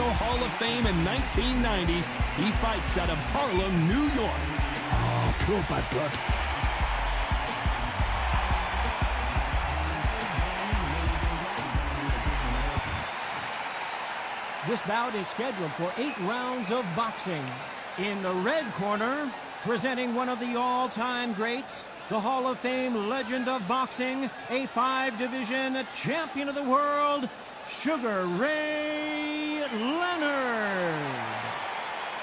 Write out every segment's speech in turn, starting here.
Hall of Fame in 1990. He fights out of Harlem, New York. Oh, pure bad blood. This bout is scheduled for 8 rounds of boxing. In the red corner, presenting one of the all-time greats, the Hall of Fame legend of boxing, a 5-division champion of the world, Sugar Ray Leonard.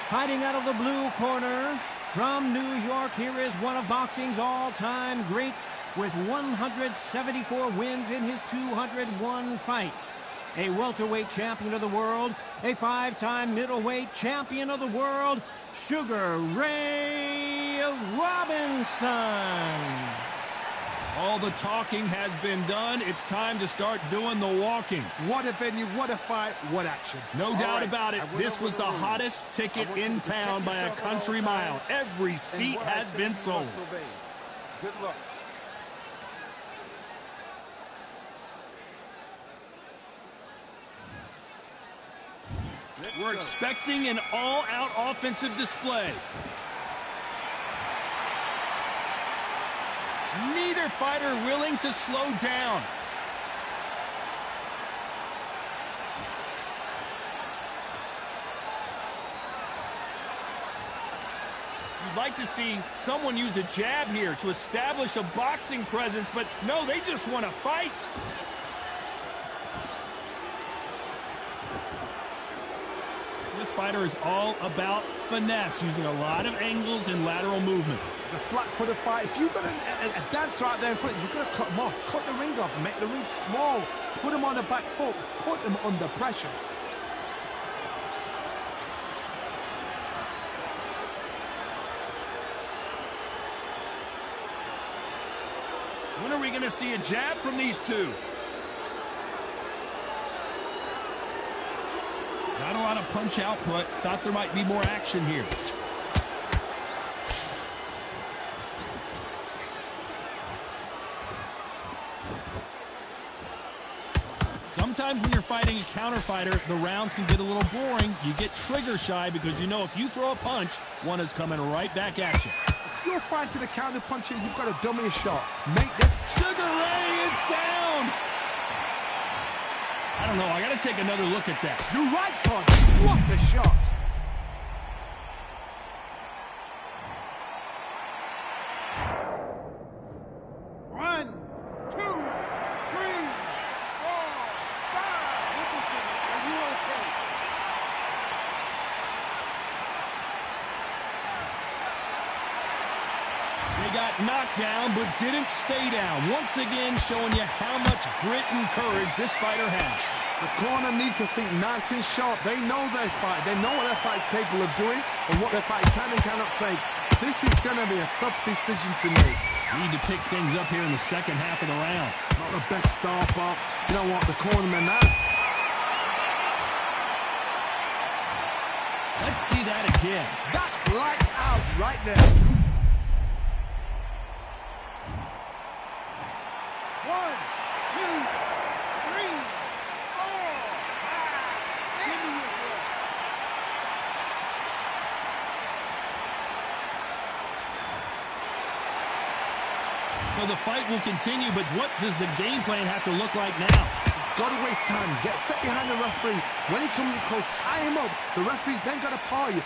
Fighting out of the blue corner, from New York, here is one of boxing's all-time greats with 174 wins in his 201 fights. A welterweight champion of the world, a 5-time middleweight champion of the world, Sugar Ray Robinson. All the talking has been done. It's time to start doing the walking. What a venue, what a fight, what action. No doubt about it. This was the hottest ticket in town by a country mile. Every seat has been sold. Good luck. We're expecting an all-out offensive display. Neither fighter willing to slow down. You'd like to see someone use a jab here to establish a boxing presence, but no, they just want to fight. This fighter is all about finesse, using a lot of angles and lateral movement. It's a flat-footed fight. If you've got a dancer out there in front, you've got to cut him off. Cut the ring off, make the ring small. Put him on the back foot. Put him under pressure. When are we going to see a jab from these two? Not a lot of punch output. Thought there might be more action here. Sometimes when you're fighting a counter fighter, the rounds can get a little boring. You get trigger shy because you know if you throw a punch, one is coming right back at you. If you're fighting a counter puncher, you've got to dummy a shot. Make them. Sugar Ray is down! I don't know, I gotta take another look at that. You're right, Todd. What a shot. One, two, three, four, five. Listen to me. Are you okay? They got knocked down, but didn't stay down. Once again, showing you how much grit and courage this fighter has. The corner need to think nice and sharp. They know their fight. They know what their fight's capable of doing and what their fight can and cannot take. This is going to be a tough decision to make. Need to pick things up here in the second half of the round. Not the best start, but you know what? The cornerman now. Let's see that again. That's lights out right there. One, two, three, four, five. Give me your word. So the fight will continue, but what does the game plan have to look like now? Got to waste time. Get step behind the referee. When he comes in close, tie him up. The referee's then got to paw you.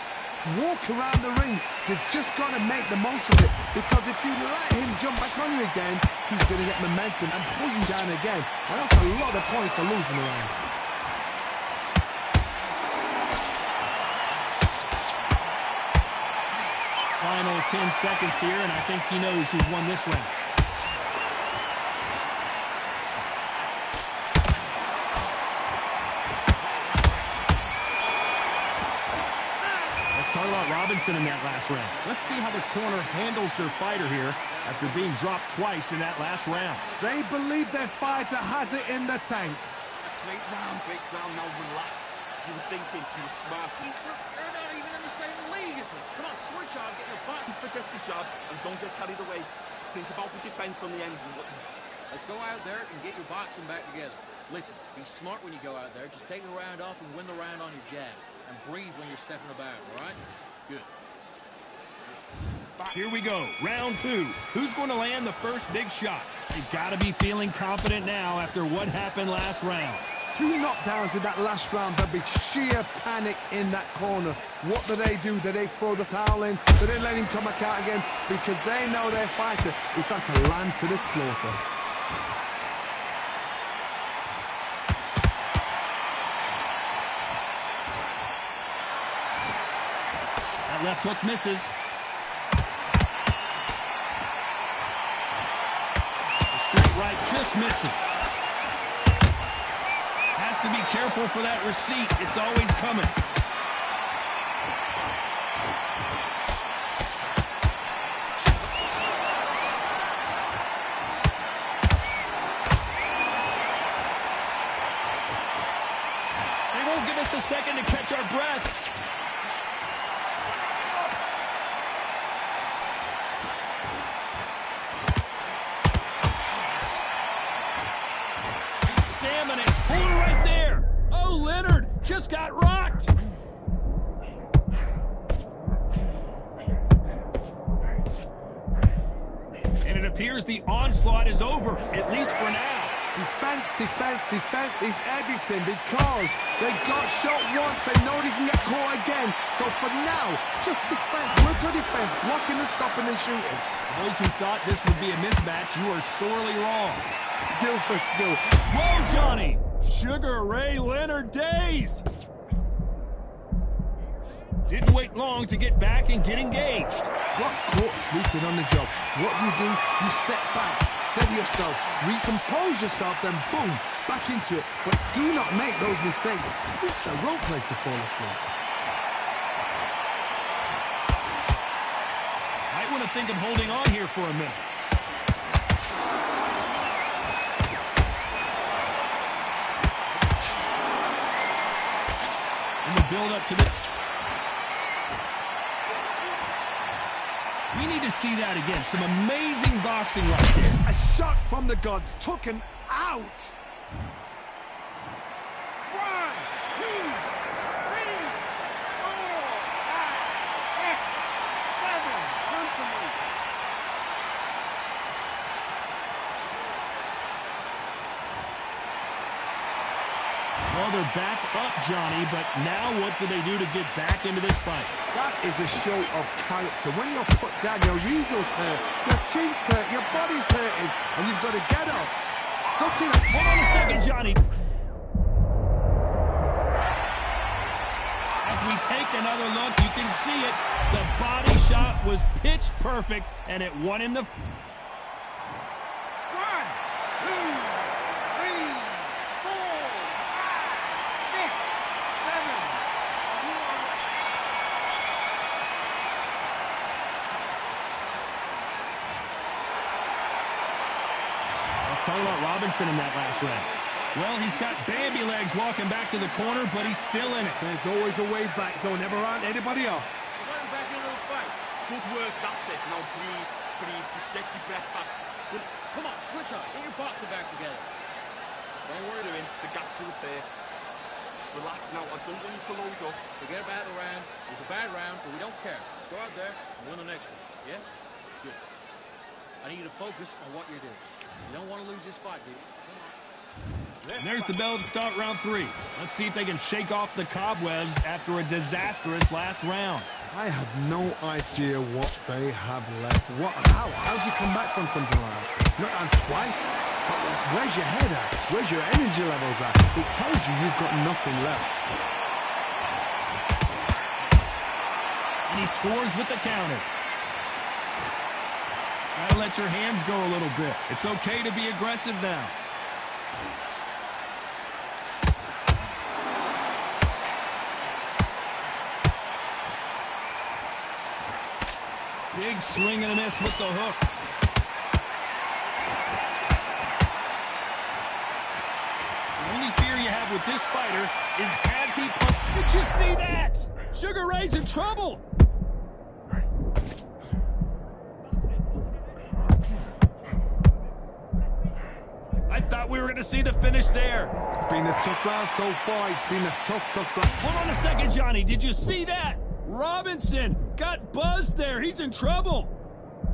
Walk around the ring. You've just got to make the most of it. Because if you let him jump back on you again, he's going to get momentum and pull you down again. And that's a lot of points to lose in the round. Final 10 seconds here, and I think he knows who's won this round. Talk about Robinson in that last round. Let's see how the corner handles their fighter here after being dropped twice in that last round. They believe their fighter has it in the tank. Great round, now relax. You were thinking, you were smart. You're not even in the same league as me. Come on, switch on, get your back. Forget the job and don't get carried away. Think about the defense on the end. And what... Let's go out there and get your boxing back together. Listen, be smart when you go out there. Just take the round off and win the round on your jab. And breathe when you're stepping about, all right? Good. Here we go, round 2. Who's going to land the first big shot? You've got to be feeling confident now after what happened last round. 2 knockdowns in that last round. There'll be sheer panic in that corner. What do? Do they throw the towel in? Do they let him come back out again? Because they know their fighter is like a lamb to the slaughter. That left hook misses. The straight right just misses. Has to be careful for that receipt. It's always coming. They won't give us a second to catch our breath. Just got rocked. And it appears the onslaught is over, at least for now. Defense, defense, defense is everything because they got shot once. They know they can get caught again. So for now, just defense. Work on defense, blocking and stopping and shooting. For those who thought this would be a mismatch, you are sorely wrong. Skill for skill. Whoa, Johnny! Sugar Ray Leonard days! Didn't wait long to get back and get engaged. Got caught sleeping on the job. What do? You step back, steady yourself, recompose yourself, then boom, back into it. But do not make those mistakes. This is the wrong place to fall asleep. Might want to think of holding on here for a minute. And the build up to this. We need to see that again. Some amazing boxing right there. A shot from the gods took him out. 1, 2, 3, 4, 5, 6, 7. Come to me. Well, they're back up, Johnny, but now what do they do to get back into this fight? That is a show of character. When you're put down, your ego's hurt, your chin's hurt, your body's hurting, and you've got to get up. Suck it up. Hold on a second, Johnny. As we take another look, you can see it. The body shot was pitch perfect, and it won him the... 1, 2, 3, 4, 5, 6, 7. Talking about Robinson in that last round. Well, he's got Bambi legs walking back to the corner, but he's still in it. There's always a way back. Don't ever round anybody off. Let him back into the fight. Good work, that's it. Now breathe, breathe, just get your breath back. Good. Come on, switch on. Get your boxing back together. Don't worry, doing the gaps will appear. Relax now, I don't want you to load up. Forget about the round. It was a bad round, but we don't care. Go out there and win the next one. Yeah? Good. I need you to focus on what you're doing. You don't want to lose this fight, do you? And there's the bell to start round 3. Let's see if they can shake off the cobwebs after a disastrous last round. I have no idea what they have left. How'd you come back from something like that? Not on twice? Where's your head at? Where's your energy levels at? It tells you you've got nothing left. And he scores with the counter. Gotta let your hands go a little bit. It's okay to be aggressive now. Big swing and a miss with the hook. The only fear you have with this fighter is has he pumped. Did you see that? Sugar Ray's in trouble. I thought we were going to see the finish there. It's been a tough round so far. It's been a tough round. Hold on a second, Johnny. Did you see that? Robinson got buzzed there. He's in trouble.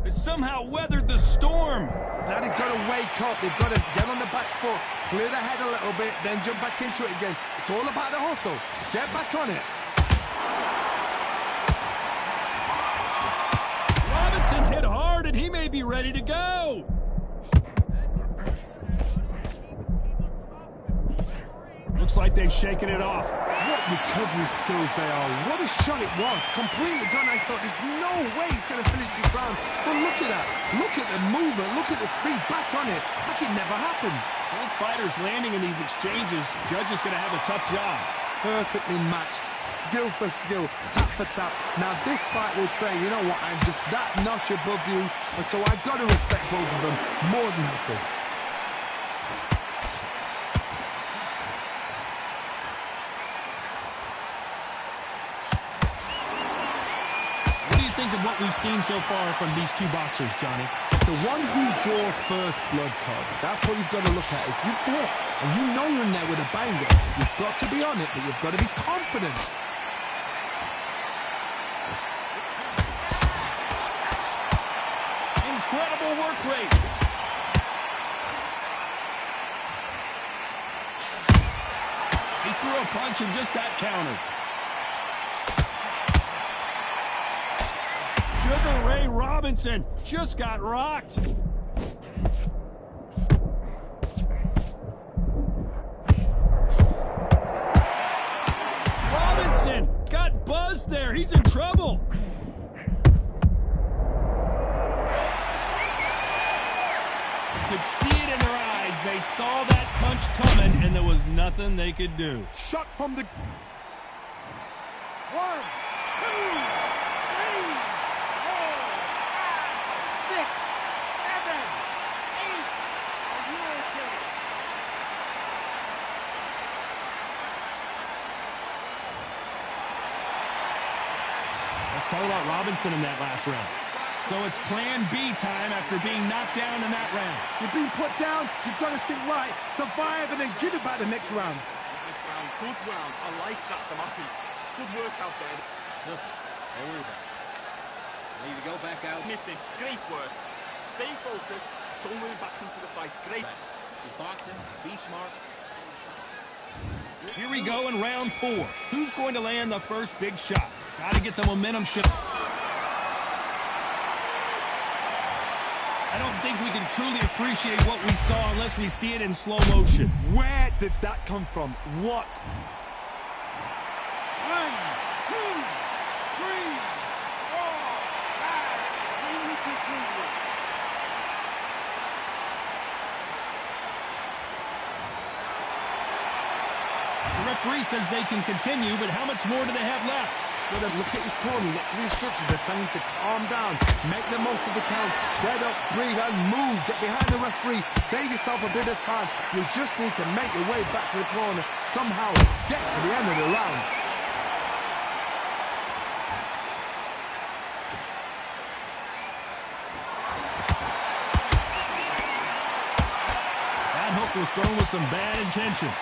It somehow weathered the storm. Now they've got to wake up. They've got to get on the back foot, clear the head a little bit, then jump back into it again. It's all about the hustle. Get back on it. Robinson hit hard, and he may be ready to go. Looks like they've shaken it off. What recovery skills they are. What a shot it was. Completely gone. I thought there's no way he's going to finish this round. But look at that. Look at the movement. Look at the speed. Back on it. Like it never happened. Both fighters landing in these exchanges. Judge is going to have a tough job. Perfectly matched. Skill for skill. Tap for tap. Now this fight will say, you know what, I'm just that notch above you. And so I've got to respect both of them more than happy. Think of what we've seen so far from these two boxers, Johnny. It's the one who draws first blood, Todd. That's what you've got to look at. If you fought and you know you're in there with a banger, you've got to be on it, but you've got to be confident. Incredible work rate. He threw a punch and just got countered. Sugar Ray Robinson just got rocked. Robinson got buzzed there. He's in trouble. You could see it in their eyes. They saw that punch coming, and there was nothing they could do. Shot from the... 1, 2, 3. 'Talk about Robinson in that last round. So it's plan B time after being knocked down in that round. You've been put down, you've got to think right, survive and then give it back the next round. This round, good round. I like that, Tamaki. Good work out there. Nothing. Don't worry about it. I need to go back out. Missing. Great work. Stay focused. Don't move back into the fight. Great. He's boxing. Be smart. Here we go in round 4. Who's going to land the first big shot? Got to get the momentum shift. I don't think we can truly appreciate what we saw unless we see it in slow motion. Where did that come from? What? 1, 2, 3, 4, 5. The referee says they can continue, but how much more do they have left? Well, look at his corner, look at the instructions. They're telling him to calm down, make the most of the count, get up, breathe, and move. Get behind the referee, save yourself a bit of time. You just need to make your way back to the corner, somehow get to the end of the round. That hook was thrown with some bad intentions.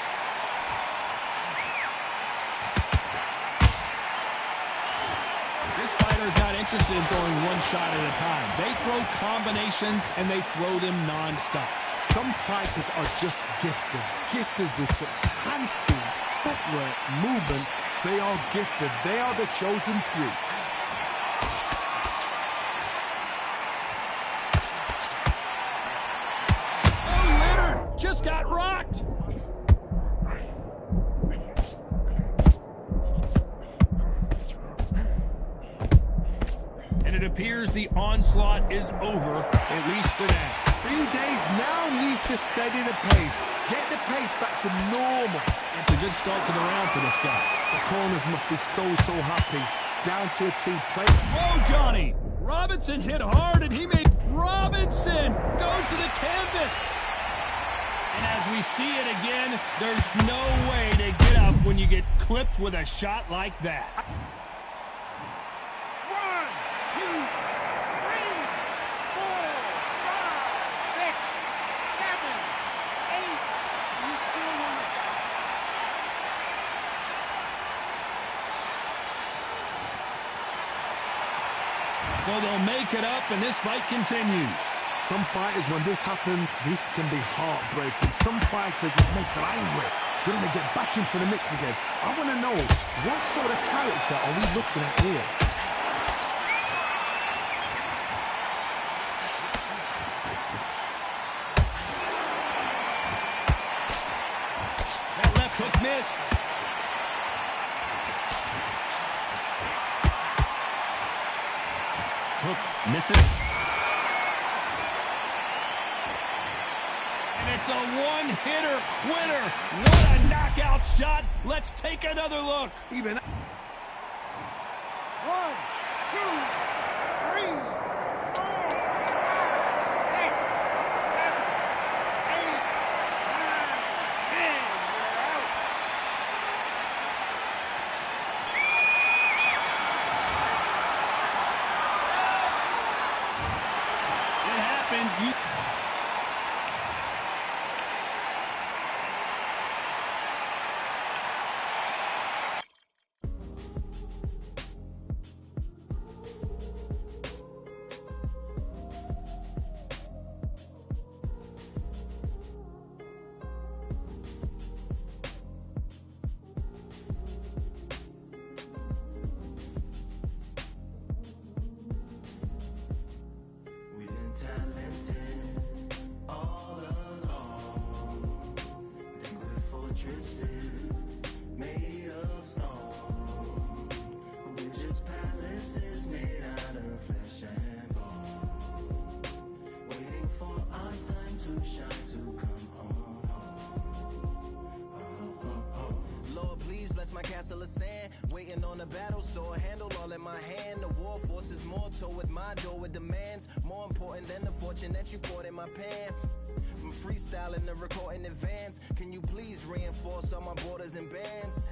Is not interested in throwing one shot at a time. They throw combinations and they throw them non-stop. Some fighters are just gifted with such hand speed, footwork, movement. They are gifted. They are the chosen few. Oh, Leonard just got rocked. It appears the onslaught is over, at least for now. 3 days now needs to steady the pace. Get the pace back to normal. It's a good start to the round for this guy. The corners must be so happy. Down to a T play. Whoa, Johnny! Robinson hit hard and he made... Robinson goes to the canvas! And as we see it again, there's no way to get up when you get clipped with a shot like that. 1, 2, 3, 4, 5, 6, 7, 8. So they'll make it up, and this fight continues. Some fighters, when this happens, this can be heartbreaking. Some fighters, it makes them angry. They want to get back into the mix again. I want to know, what sort of character are we looking at here? That left hook missed. Hook misses. And it's a one-hitter winner. What a knockout shot. Let's take another look. Even 1, 2, 3, 4, 6, 7, 8, 9, 10. You're out. It happened. Made of stone, we're just palaces made out of flesh and bone, waiting for our time to shine, to come home. Lord, please bless my castle of sand, waiting on the battle sword, handle all in my hand. The war force is mortal with my door with demands, more important than the fortune that you poured in my pan. From freestyling to recording advance, can you please reinforce all my borders and bands?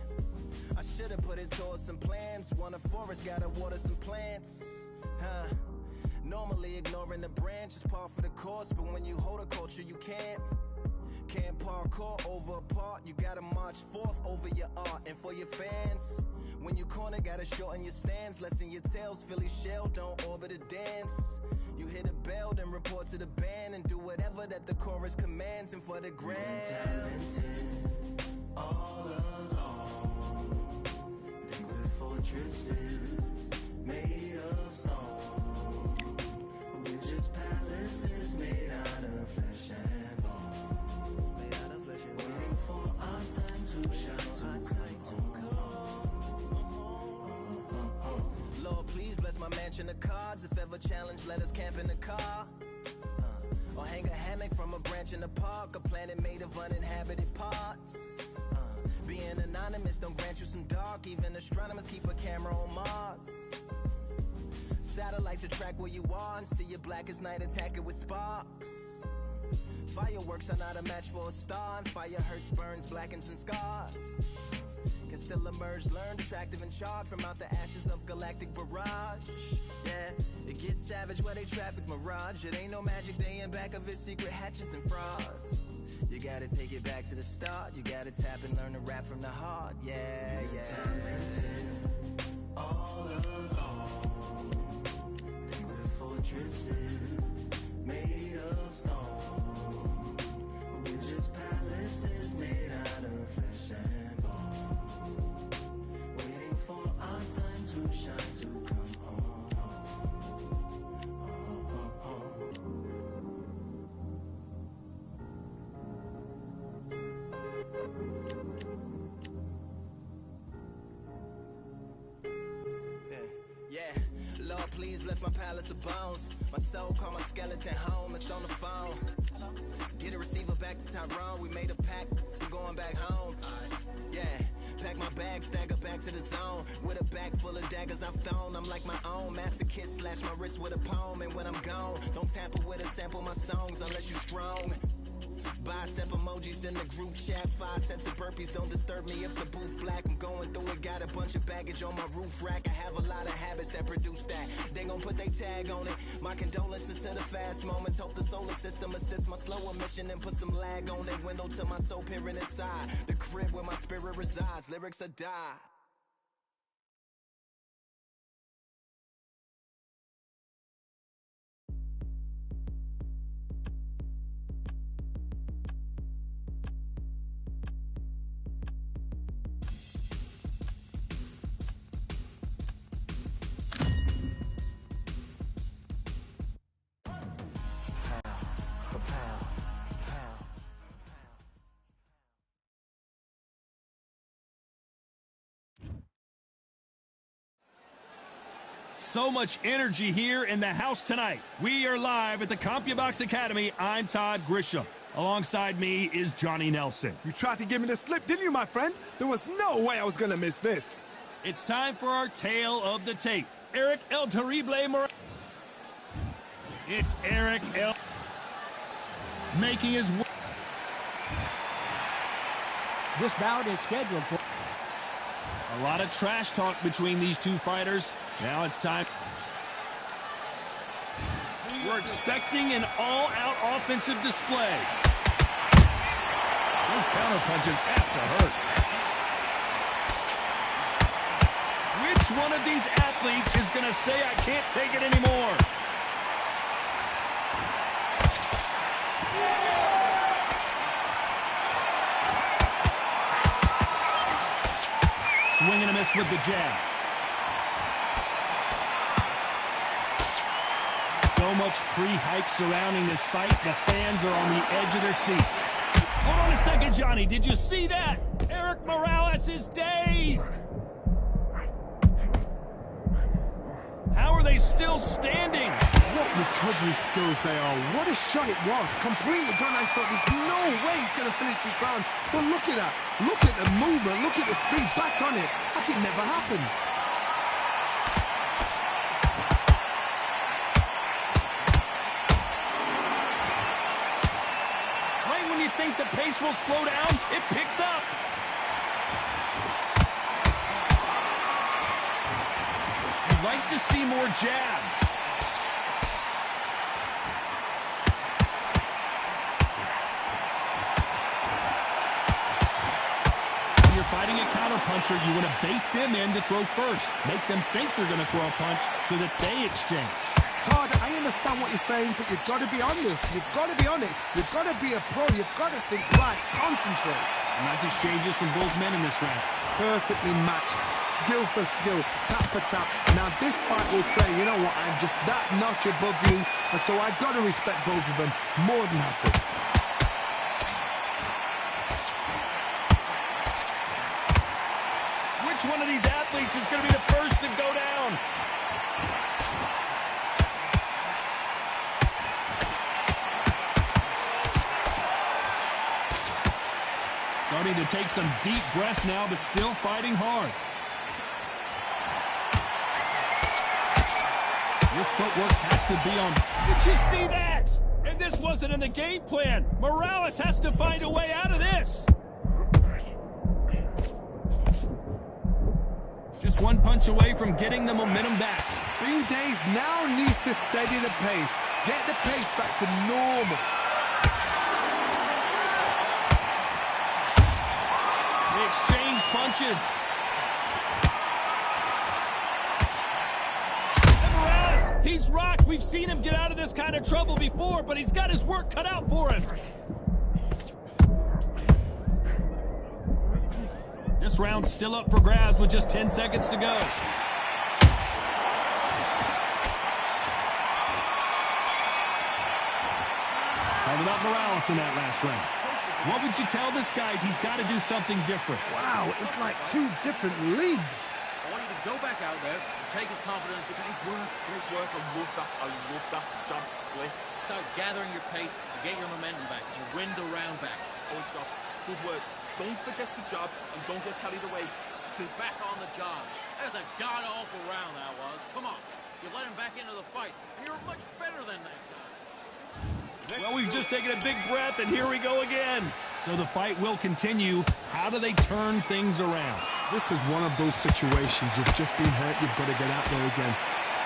I should've put it towards some plans. Want a forest, gotta water some plants. Normally ignoring the branch is par for the course, but when you hold a culture you can't parkour over a part. You gotta march forth over your art and for your fans. When you corner, gotta shorten your stance. Lessen your tails, Philly shell, don't orbit a dance. You hit a bell, then report to the band and do whatever that the chorus commands. And for the grand, talented all along. Think with fortresses made of stone. We're just palaces made out of flesh and bone. Made out of flesh and bone. Waiting for our time to shine, to come home. Lord, please bless my mansion of cards. If ever challenged, let us camp in the car. Or hang a hammock from a branch in the park. A planet made of uninhabited parts. Being anonymous don't grant you some dark. Even astronomers keep a camera on Mars. Satellite to track where you are and see your black as night, attack it with sparks. Fireworks are not a match for a star, and fire hurts, burns, blackens, and scars. Can still emerge, learned, attractive and charred from out the ashes of galactic barrage. Yeah, it gets savage where they traffic mirage. It ain't no magic day in back of its secret hatches and frauds. You gotta take it back to the start. You gotta tap and learn to rap from the heart. Yeah, yeah. Talented all along. Think with fortresses made of stone. We're just palaces made out of flesh and bone. Waiting for our time to shine, to come home. Yeah, Lord, please bless my palace of bones. My soul call my skeleton home. It's on the phone. Get a receiver back to Tyrone. We made a pact, we're going back home. Yeah, pack my bag, stagger back to the zone. With a bag full of daggers I've thrown. I'm like my own masochist, slash my wrist with a poem. And when I'm gone, don't tamper with or sample my songs unless you're strong. Bicep emojis in the group chat. 5 sets of burpees, don't disturb me if the booth black. I'm going through it, got a bunch of baggage on my roof rack. I have a lot of habits that produce that. They gon' put they tag on it. My condolences to the fast moments. Hope the solar system assists my slower mission and put some lag on it. Window to my soul peering inside the crib where my spirit resides. Lyrics are die. So much energy here in the house tonight. We are live at the CompuBox Academy. I'm Todd Grisham. Alongside me is Johnny Nelson. You tried to give me the slip, didn't you, my friend? There was no way I was going to miss this. It's time for our tale of the tape. Eric El Terrible Morales. It's Eric El making his way. This bout is scheduled for A lot of trash talk between these two fighters. Now it's time. We're expecting an all-out offensive display. Those counter punches have to hurt. Which one of these athletes is going to say, I can't take it anymore? Swing and a miss with the jab. So much pre-hype surrounding this fight, the fans are on the edge of their seats. Hold on a second, Johnny. Did you see that? Eric Morales is dazed. How are they still standing? What recovery skills they are. What a shot it was. Completely gone. I thought there's no way he's going to finish this round. But look at that. Look at the movement. Look at the speed. Back on it. Like it never happened. Right when you think the pace will slow down, it picks up. You'd like to see more jabs. When you're fighting a counterpuncher, you want to bait them in to throw first. Make them think they're going to throw a punch so that they exchange. Todd, I understand what you're saying, but you've got to be honest. You've got to be on it. You've got to be a pro. You've got to think right. Concentrate. Nice exchanges from both men in this round. Perfectly matched. Skill for skill. Tap for tap. Now this fight will say, you know what, I'm just that notch above you, and so I've got to respect both of them more than happy. Which one of these athletes is going to be the first to go down? Starting to take some deep breaths now, but still fighting hard. Your footwork has to be on. Did you see that? And this wasn't in the game plan. Morales has to find a way out of this. Just one punch away from getting the momentum back. Being dazed now needs to steady the pace. Get the pace back to normal. They exchange punches. And Morales, he's rocked. We've seen him get out of this kind of trouble before, but he's got his work cut out for him. This round's still up for grabs with just 10 seconds to go. Talking about Morales in that last round. What would you tell this guy? He's got to do something different. Wow, it's like two different leagues. I want you to go back out there and take his confidence. Great work. I love that. I love that. Jab slick. Start gathering your pace and get your momentum back and win the round back. All shots. Good work. Don't forget the jab and don't get carried away. Back on the job. That was a god-awful round, that was. Come on. You let him back into the fight. And you're much better than that guy. Well, we've just taken a big breath, and here we go again. So the fight will continue. How do they turn things around? This is one of those situations. You've just been hurt. You've got to get out there again.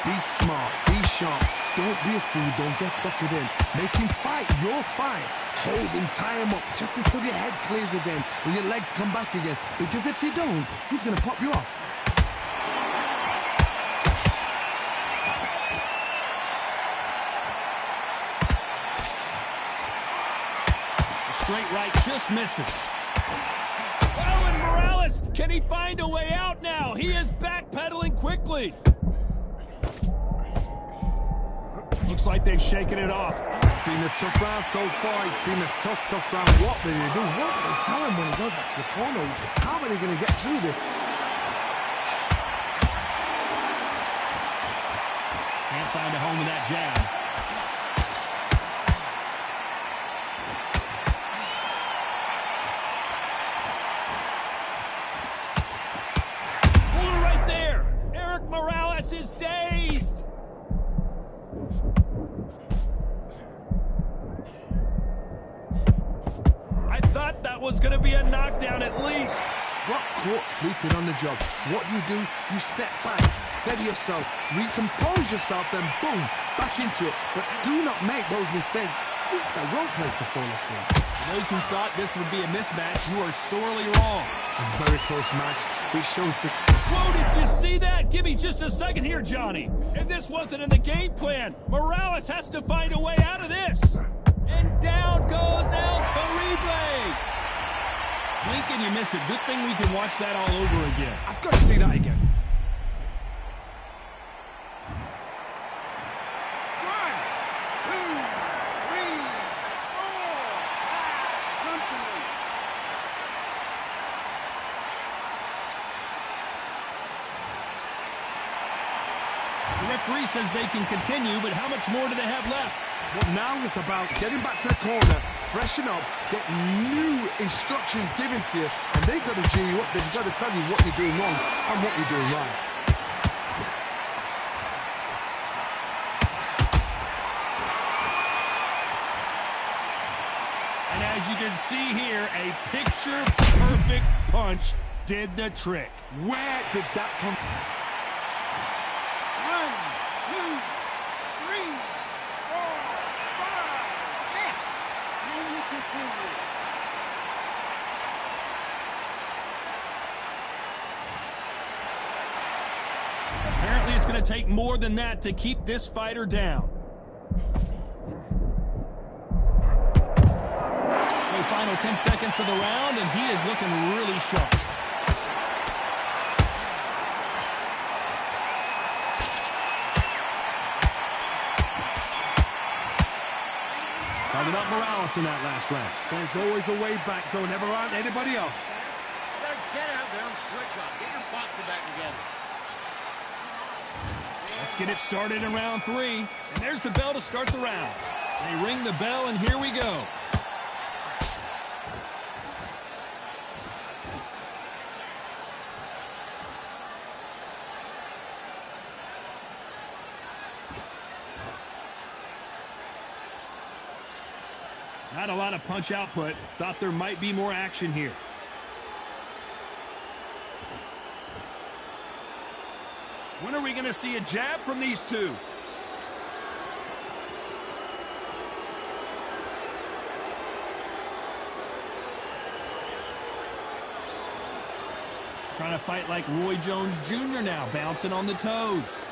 Be smart. Be sharp. Don't be a fool. Don't get suckered in. Make him fight your fight. Hold him, tie him up, just until your head clears again and your legs come back again. Because if you don't, he's going to pop you off. The straight right just misses. Oh, and Morales, can he find a way out now? He is backpedaling quickly. Looks like they've shaken it off. It's been a tough round so far. It's been a tough round. What do they do? What do they tell him when he goes back to the corner? How are they going to get through this? find a home with that jab. Pull it right there. Erik Morales is dazed. I thought that was going to be a knockdown at least. Got caught sleeping on the job. What do? You step back, steady yourself, recompose yourself, then boom, back into it. But do not make those mistakes. This is the wrong place to fall asleep. For those who thought this would be a mismatch, you are sorely wrong. A very close match. It shows the... Whoa, did you see that? Give me just a second here, Johnny. And this wasn't in the game plan. Morales has to find a way out of this. And down goes El Terrible. Blink and you miss it. Good thing we can watch that all over again. I've got to see that again. The referee says they can continue, but how much more do they have left? But now it's about getting back to the corner, freshen up, get new instructions given to you, and they've got to G you up. They've got to tell you what you're doing wrong and what you're doing right. And as you can see here, a picture-perfect punch did the trick. Where did that come from? 1, 2, 3, 4, 5, 6. And you continue. Apparently it's going to take more than that to keep this fighter down. So final 10 seconds of the round, and he is looking really sharp. Started up Morales in that last round. There's always a way back. Don't ever out anybody else. You better get out there and switch on. Get your boxing back together. Let's get it started in round 3. And there's the bell to start the round. They ring the bell, and here we go. Not a lot of punch output. Thought there might be more action here. When are we going to see a jab from these two? Trying to fight like Roy Jones Jr. now, bouncing on the toes.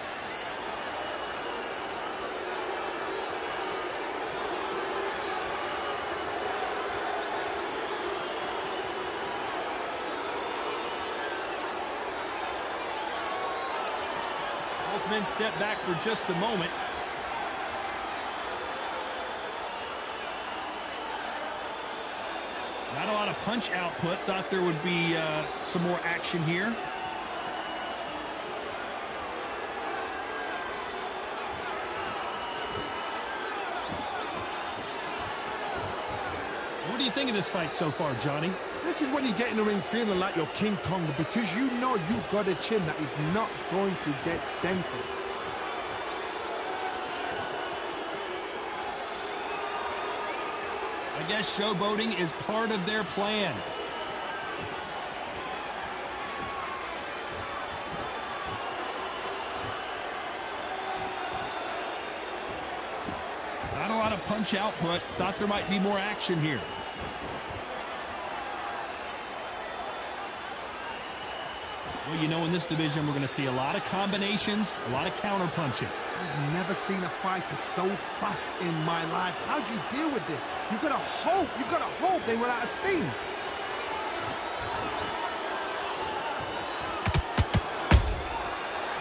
Both men step back for just a moment. Not a lot of punch output. Thought there would be some more action here. What do you think of this fight so far, Johnny? This is when you get in the ring feeling like you're King Kong, because you know you've got a chin that is not going to get dented. I guess showboating is part of their plan. Not a lot of punch output. Thought there might be more action here. Well, you know, in this division, we're going to see a lot of combinations, a lot of counter-punching. I've never seen a fighter so fast in my life. How do you deal with this? You've got to hope they run out of steam.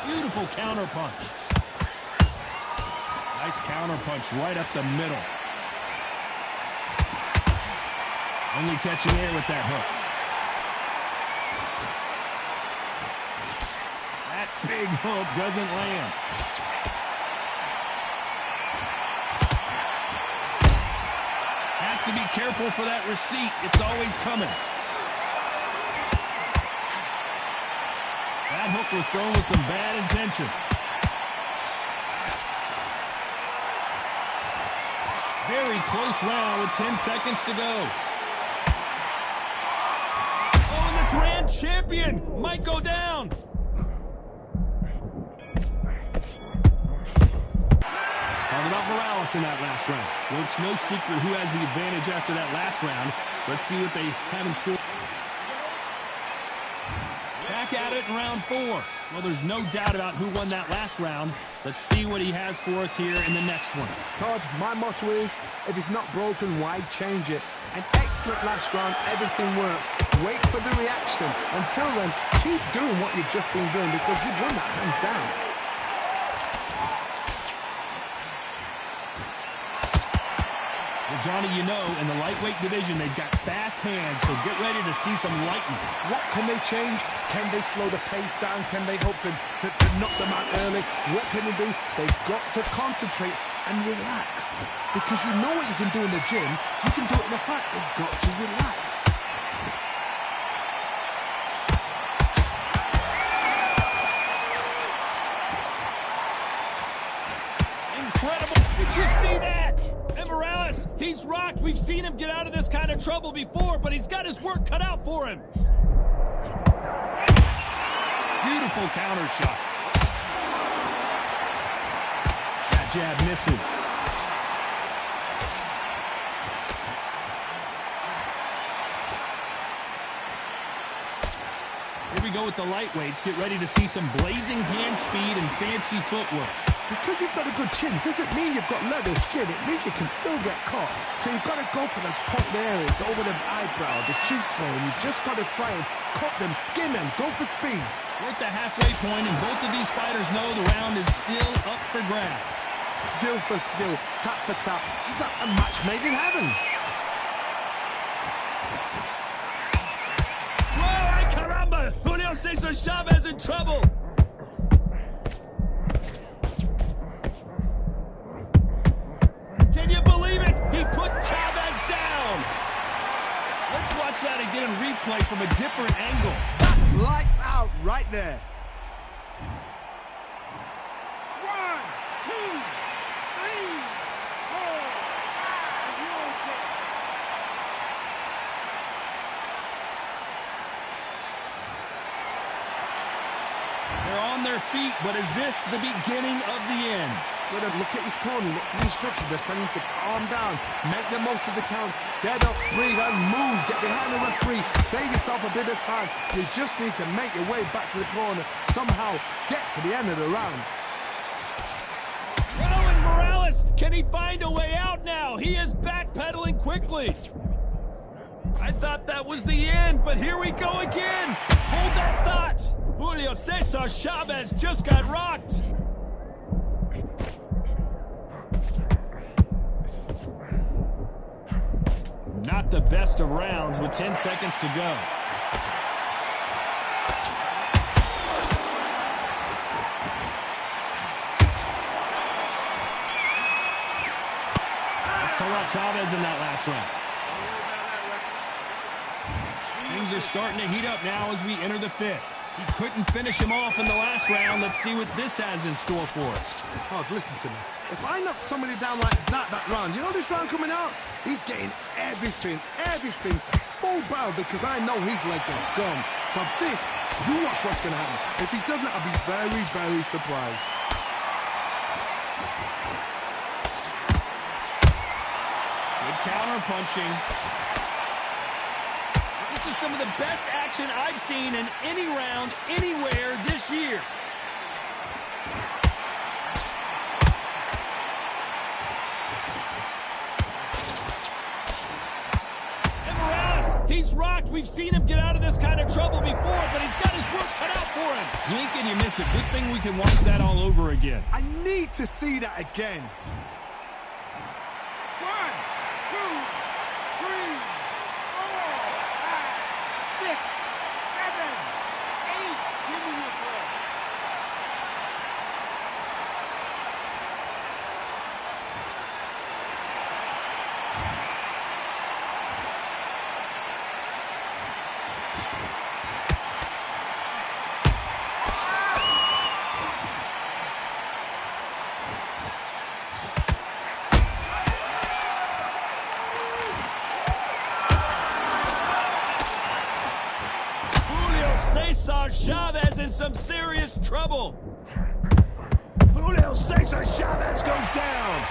Beautiful counter-punch. Nice counter-punch right up the middle. Only catching air with that hook. That big hook doesn't land. to be careful for that receipt. It's always coming. That hook was thrown with some bad intentions. Very close round with 10 seconds to go. Oh, and the grand champion might go down. Talking about Morales in that last round. Well, it's no secret who has the advantage after that last round. Let's see what they have in store. Back at it in round 4. Well, there's no doubt about who won that last round. Let's see what he has for us here in the next one. Todd, my motto is, if it's not broken, why change it? An excellent last round, everything works. Wait for the reaction. Until then, keep doing what you've just been doing because you've won that hands down. Well, Johnny, you know, in the lightweight division, they've got fast hands, so get ready to see some lightning. What can they change? Can they slow the pace down? Can they hope to knock them out early? What can they do? They've got to concentrate and relax. Because you know what you can do in the gym, you can do it in the fight. They've got to relax. Incredible. Did you see that? And Morales, he's rocked. We've seen him get out of this kind of trouble before, but he's got his work cut out for him. Beautiful counter shot. That jab misses. Here we go with the lightweights. Get ready to see some blazing hand speed and fancy footwork. Because you've got a good chin doesn't mean you've got leather skin. It means you can still get caught. So you've got to go for those popped areas over the eyebrow, the cheekbone. You've just got to try and cut them, skim them, go for speed. We're at the halfway point, and both of these fighters know the round is still up for grabs. Skill for skill, tap for tap. Just like a match made in heaven. Whoa, ay caramba! Julio Cesar Chavez in trouble! Can you believe it? He put Chavez down! Let's watch that again in replay from a different angle. That's lights out right there. 1, 2, 3, 4, 5. You okay? They're on their feet, but is this the beginning of the end? Look at his corner, look at the instructions. They're telling him to calm down, make the most of the count, get up, breathe, and move. Get behind the referee, save yourself a bit of time. You just need to make your way back to the corner, somehow get to the end of the round. Rowan Morales, can he find a way out now? He is backpedaling quickly. I thought that was the end, but here we go again. Hold that thought. Julio Cesar Chavez just got rocked. Not the best of rounds with 10 seconds to go. Let's talk about Chavez in that last round. Things are starting to heat up now as we enter the 5th. He couldn't finish him off in the last round. Let's see what this has in store for us. Todd, listen to me. If I knock somebody down like that round, you know this round coming out? He's getting everything, full barrel because I know his legs are gone. So this, you watch what's going to happen. If he doesn't, I'll be very, very surprised. Good counter punching. This is some of the best action I've seen in any round, anywhere this year. And Morales, he's rocked. We've seen him get out of this kind of trouble before, but he's got his work cut out for him. Blink and you miss it. Good thing we can watch that all over again. I need to see that again. 1, 2, 3, 4, 5, 6, 7, 8. Give me your breath. some serious trouble. Julio Cesar Chavez goes down.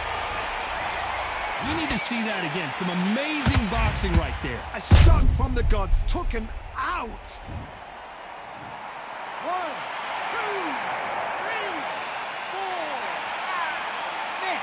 We need to see that again. Some amazing boxing right there. A shot from the gods took him out. 1, 2, 3, 4, 5, 6.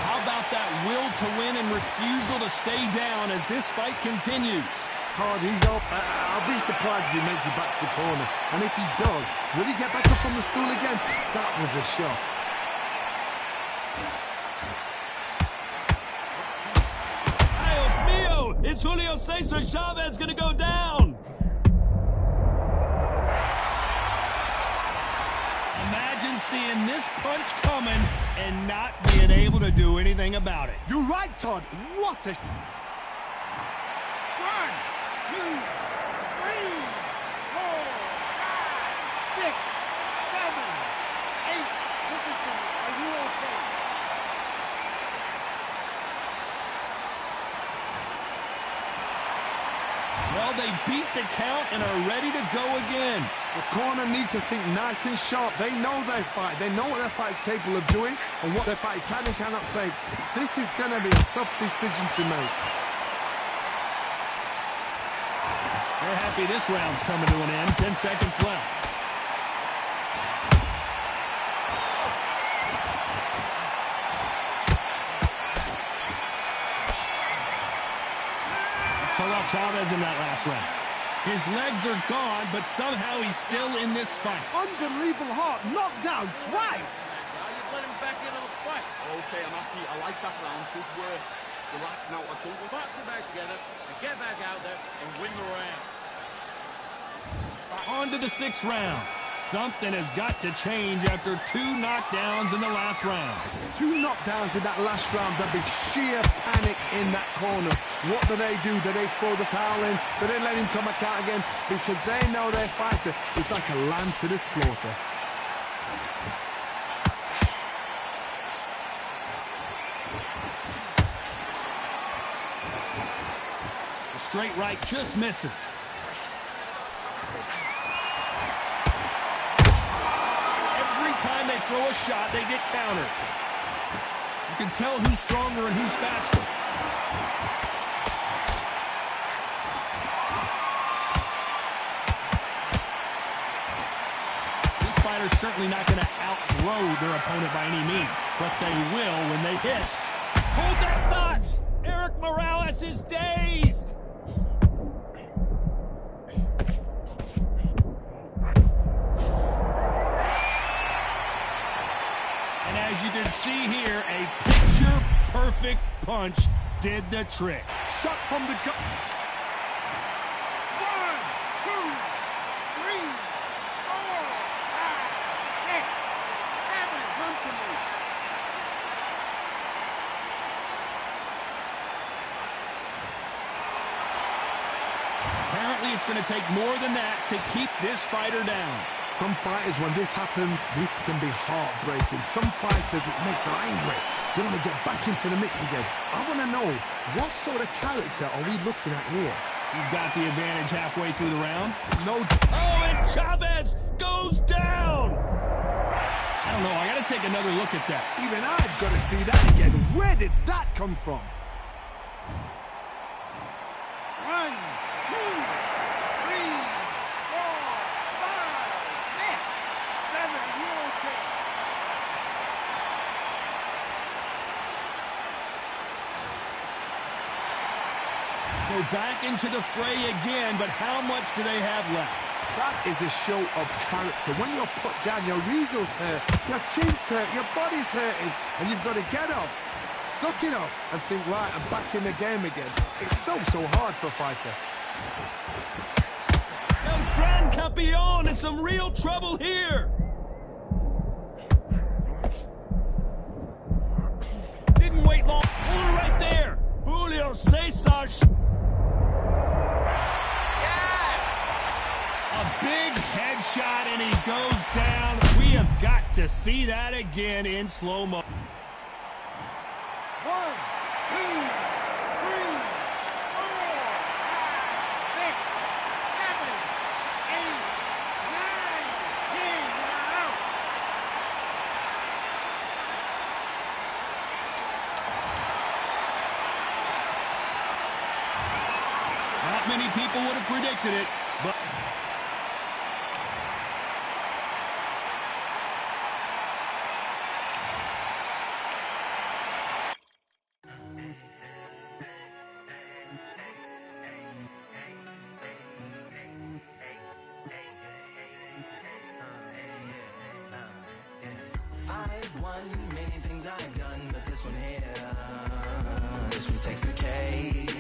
How about that will to win and refusal to stay down as this fight continues? Hard, he's up. I'll be surprised if he makes it back to the corner. And if he does, will he get back up on the stool again? That was a shot. Dios mío! Is Julio Cesar Chavez going to go down? Imagine seeing this punch coming and not being able to do anything about it. You're right, Todd. What a... 1, 2, 3, 4, 5, 6, 7, 8. Listen to me. Are you okay? Well, they beat the count and are ready to go again. The corner need to think nice and sharp. They know their fight. They know what their fight is capable of doing and what their fight can and cannot take. This is going to be a tough decision to make. They're happy this round's coming to an end. 10 seconds left. Let's talk about Chavez in that last round. His legs are gone, but somehow he's still in this fight. Unbelievable heart. Knocked down twice. Now you let him back into the fight. Okay, I'm happy. I like that round. Good work. Relax now. I don't... Box it back together and get back out there and win the round. On to the 6th round. Something has got to change after 2 knockdowns in the last round. 2 knockdowns in that last round. There'll be sheer panic in that corner. What do? Do they throw the towel in? Do they let him come back out again? Because they know their fighter is like a lamb to the slaughter. The straight right just misses. Every time they throw a shot, they get countered. You can tell who's stronger and who's faster. This fighter's certainly not going to outgrow their opponent by any means, but they will when they hit. Hold that thought! Erik Morales is dazed! And as you can see here, a picture-perfect punch did the trick. Shot from the gut. 1, 2, 3, 4, 5, 6, 7. Come to me. Apparently, it's going to take more than that to keep this fighter down. Some fighters, when this happens, this can be heartbreaking. Some fighters, it makes them angry. They want to get back into the mix again. I want to know, what sort of character are we looking at here? He's got the advantage halfway through the round. No. Oh, and Chavez goes down! I don't know, I got to take another look at that. Even I've got to see that again. Where did that come from? 1, 2, 3, 4, 5, 6, 7. You okay? So back into the fray again, but how much do they have left? That is a show of character. When you're put down, your ego's hurt, your chin's hurt, your body's hurting, and you've got to get up, suck it up, and think, right, I'm back in the game again. It's so hard for a fighter. El Gran Campeón in some real trouble here. Didn't wait long. Hold it right there. Julio Cesar. A big headshot, and he goes down. We have got to see that again in slow-mo. 1, 2, Not many people would have predicted it, but... I've won many things I've done, but this one here, this one takes the cake.